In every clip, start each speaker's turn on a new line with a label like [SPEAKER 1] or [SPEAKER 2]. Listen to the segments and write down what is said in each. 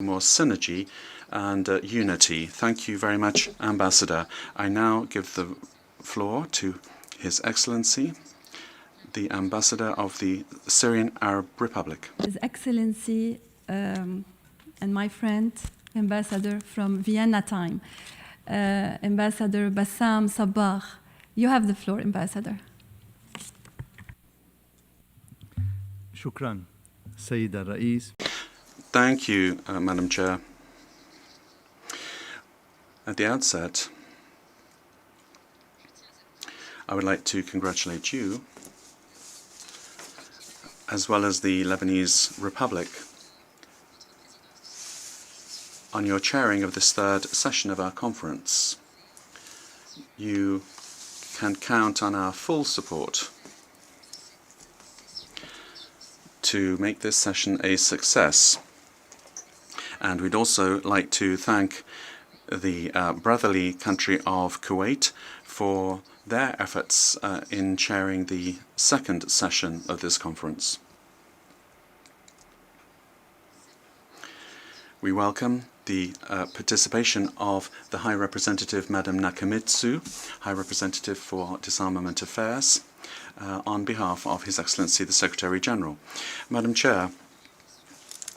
[SPEAKER 1] more synergy and unity. Thank you very much, Ambassador. I now give the floor to His Excellency, the Ambassador of the Syrian Arab Republic.
[SPEAKER 2] His Excellency and my friend, Ambassador from Vienna time, Ambassador Bassam Sabbagh. You have the floor, Ambassador.
[SPEAKER 3] شكرا سيد الرئيس.
[SPEAKER 1] Thank you, Madam Chair. At the outset, I would like to congratulate you, as well as the Lebanese Republic, on your chairing of this third session of our conference. You can count on our full support to make this session a success. And we'd also like to thank the brotherly country of Kuwait for their efforts in chairing the second session of this conference. We welcome the participation of the High Representative Madam Nakamitsu, High Representative for Disarmament Affairs, on behalf of His Excellency the Secretary General. Madam Chair,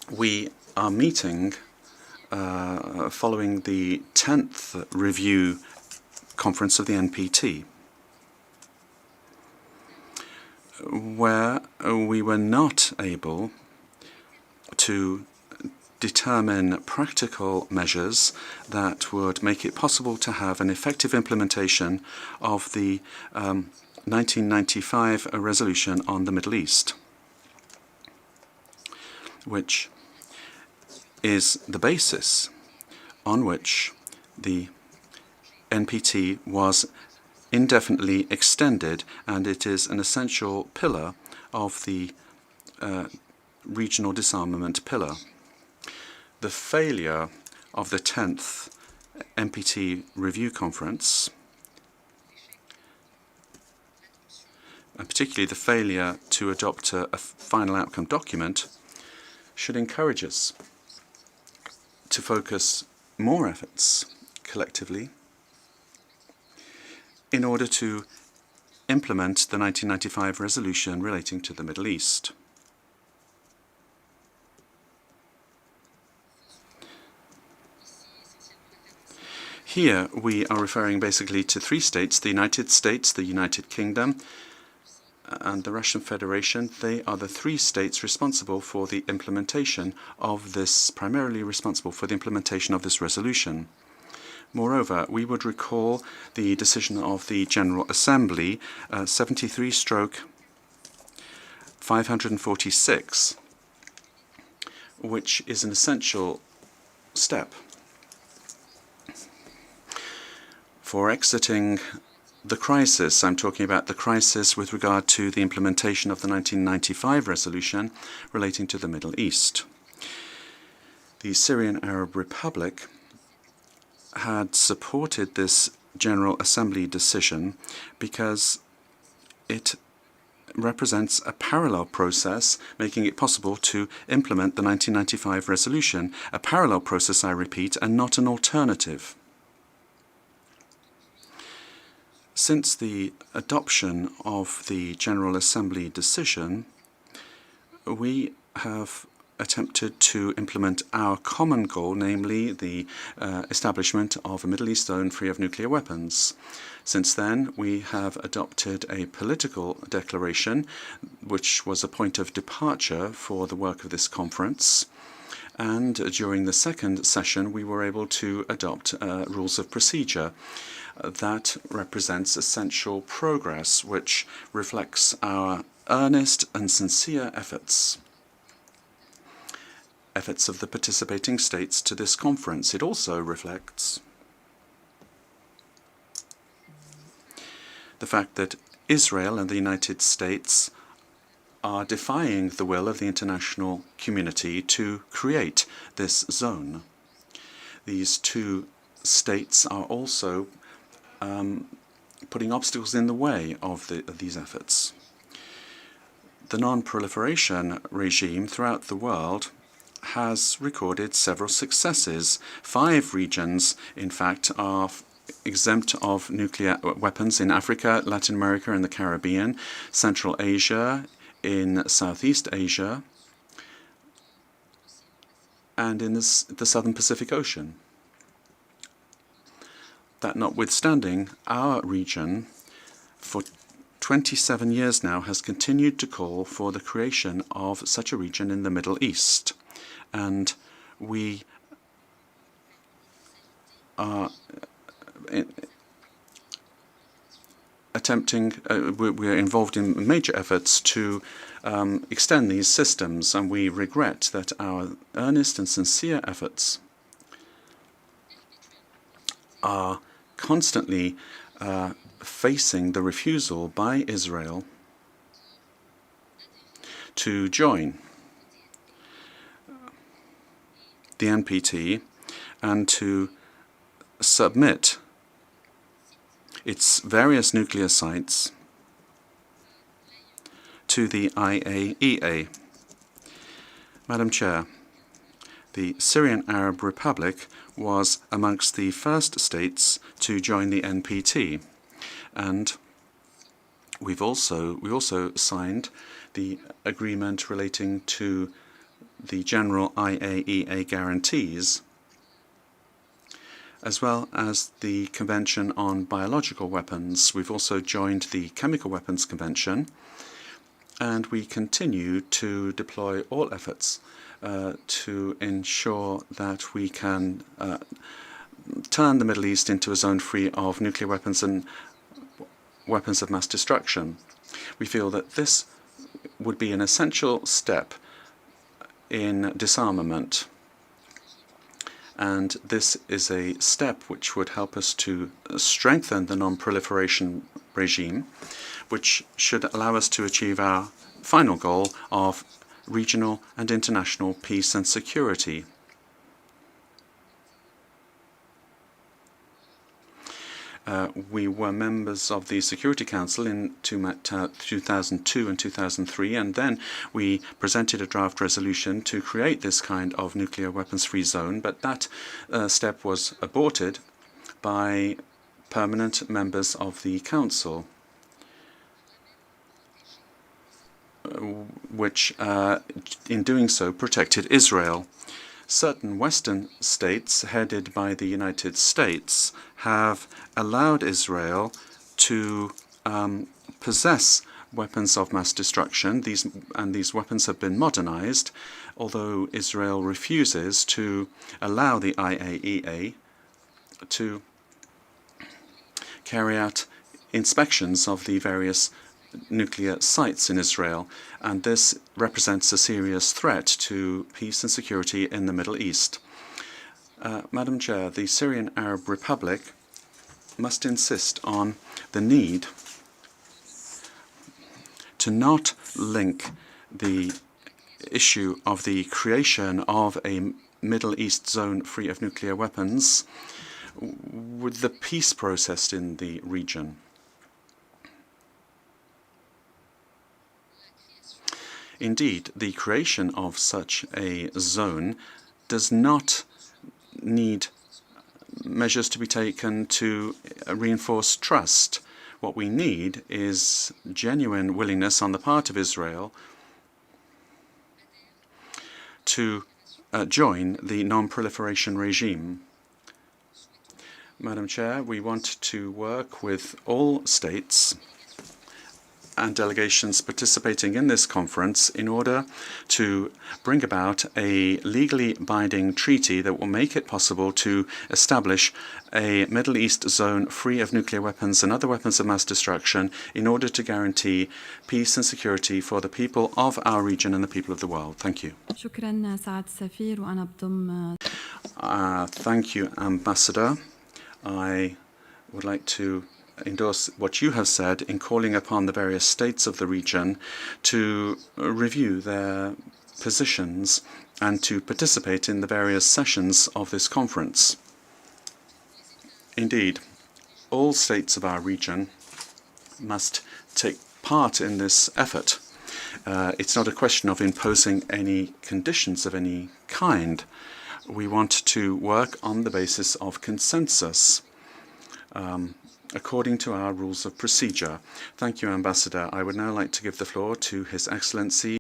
[SPEAKER 1] we are meeting following the 10th review conference of the NPT, where we were not able to determine practical measures that would make it possible to have an effective implementation of the 1995 resolution on the Middle East, which is the basis on which the NPT was indefinitely extended, and it is an essential pillar of the regional disarmament pillar. The failure of the 10th NPT review conference, and particularly the failure to adopt a final outcome document, should encourage us to focus more efforts collectively in order to implement the 1995 resolution relating to the Middle East. Here we are referring basically to three states: the United States, the United Kingdom, and the Russian Federation. They are the three states responsible for the implementation of this, primarily responsible for the implementation of this resolution. Moreover, we would recall the decision of the General Assembly 73/546, which is an essential step for exiting the crisis. I'm talking about the crisis with regard to the implementation of the 1995 resolution relating to the Middle East. The Syrian Arab Republic had supported this General Assembly decision because it represents a parallel process making it possible to implement the 1995 resolution, a parallel process, I repeat, and not an alternative. Since the adoption of the General Assembly decision, we have attempted to implement our common goal, namely the establishment of a Middle East zone free of nuclear weapons. Since then, we have adopted a political declaration, which was a point of departure for the work of this conference. And during the second session, we were able to adopt rules of procedure. That represents essential progress, which reflects our earnest and sincere efforts of the participating states to this conference. It also reflects the fact that Israel and the United States are defying the will of the international community to create this zone. These two states are also putting obstacles in the way of these efforts. The non-proliferation regime throughout the world has recorded several successes. 5 regions, in fact, are exempt of nuclear weapons in Africa, Latin America and the Caribbean, Central Asia, in Southeast Asia, and in the Southern Pacific Ocean. That notwithstanding, our region, for 27 years now, has continued to call for the creation of such a region in the Middle East. And we are we're involved in major efforts to extend these systems, and we regret that our earnest and sincere efforts are constantly facing the refusal by Israel to join the NPT and to submit its various nuclear sites to the IAEA. Madam Chair, the Syrian Arab Republic was amongst the first states to join the NPT, and we also signed the agreement relating to the general IAEA guarantees, as well as the Convention on Biological Weapons. We've also joined the Chemical Weapons Convention, and we continue to deploy all efforts to ensure that we can turn the Middle East into a zone free of nuclear weapons and weapons of mass destruction. We feel that this would be an essential step in disarmament, and this is a step which would help us to strengthen the non-proliferation regime, which should allow us to achieve our final goal of regional and international peace and security. We were members of the Security Council in 2002 and 2003, and then we presented a draft resolution to create this kind of nuclear weapons-free zone, but that step was aborted by permanent members of the Council, which, in doing so, protected Israel. Certain Western states, headed by the United States, have allowed Israel to possess weapons of mass destruction. These weapons have been modernized, although Israel refuses to allow the IAEA to carry out inspections of the various nuclear sites in Israel, and this represents a serious threat to peace and security in the Middle East. Madam Chair, the Syrian Arab Republic must insist on the need to not link the issue of the creation of a Middle East zone free of nuclear weapons with the peace process in the region. Indeed, the creation of such a zone does not need measures to be taken to reinforce trust. What we need is genuine willingness on the part of Israel to join the non-proliferation regime. Madam Chair, we want to work with all states and delegations participating in this conference in order to bring about a legally binding treaty that will make it possible to establish a Middle East zone free of nuclear weapons and other weapons of mass destruction in order to guarantee peace and security for the people of our region and the people of the world. Thank you.
[SPEAKER 2] شكرا سعادة السفير وأنا بضم
[SPEAKER 1] Thank you, Ambassador. I would like to endorse what you have said in calling upon the various states of the region to review their positions and to participate in the various sessions of this conference. Indeed, all states of our region must take part in this effort. It's not a question of imposing any conditions of any kind. We want to work on the basis of consensus, according to our rules of procedure. Thank you, Ambassador. I would now like to give the floor to His Excellency